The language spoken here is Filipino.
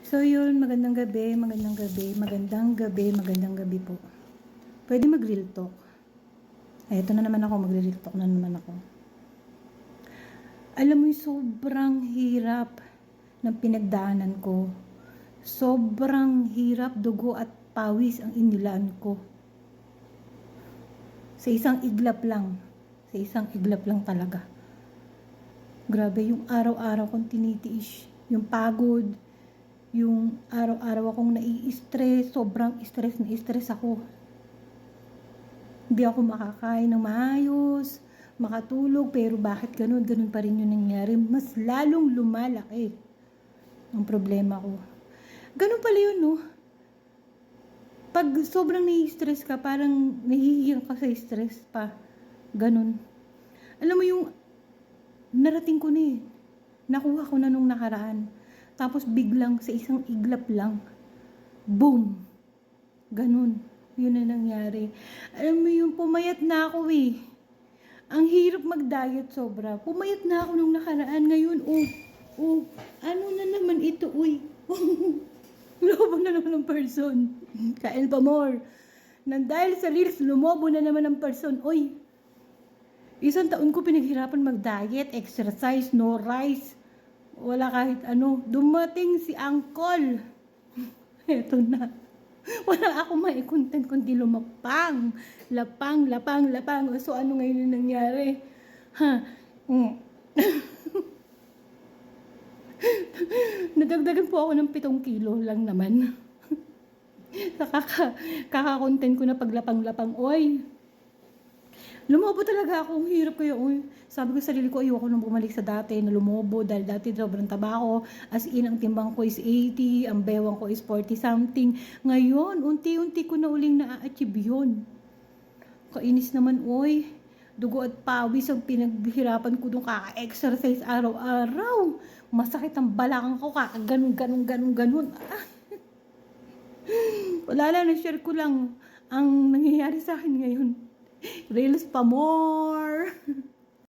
So yun, magandang gabi, magandang gabi, magandang gabi, magandang gabi po. Pwede mag-real talk. Ay, ito na naman ako, magre-real talk na naman ako. Alam mo yung sobrang hirap ng pinagdaanan ko. Sobrang hirap, dugo at pawis ang inilaan ko. Sa isang iglap lang. Sa isang iglap lang talaga. Grabe, yung araw-araw kong tinitiis. Yung pagod, yung araw-araw akong nai-stress, sobrang stress na stress ako. Hindi ako makakain ng maayos, makatulog, pero bakit ganun? Ganun pa rin yung nangyari. Mas lalong lumalaki ang problema ko. Ganun pala yun, no? Pag sobrang nai-stress ka, parang nahihiyang ka sa stress pa. Ganun. Alam mo yung narating ko na eh. Nakuha ko na nung nakaraan. Tapos biglang sa isang iglap lang, boom! Ganun. Yun na nangyari. Alam mo yung pumayat na ako eh. Ang hirap mag-diet sobra. Pumayat na ako nung nakaraan. Ngayon, ano na naman ito, uy. Lobo na naman ng person. Kain pa more. Nang dahil sa reels, lumobo na naman ng person. Uy, isang taon ko pinaghirapan mag-diet, exercise, no rice. Wala kahit ano. Dumating si Uncle. Eto na. Wala ako mai-content kundi lumapang. Lapang. So, ano ngayon yung nangyari? Nadagdagan po ako ng 7 kilo lang naman. Kaka-content ko na paglapang-lapang. Oy, lumobo talaga ako. Ang hirap kaya, uy. Sabi ko sa sarili ko, ayoko nang bumalik sa dati na lumobo dahil dati sobrang taba ko. As in, ang timbang ko is 80, ang bewang ko is 40 something. Ngayon, unti-unti ko na uling na-achieve yun. Kainis naman, uy. Dugo at pawis ang pinaghirapan ko doon kaka-exercise araw-araw. Masakit ang balakang ko, kaka-ganun. Wala lang, na-share ko lang ang nangyayari sa akin ngayon. Reels pa more.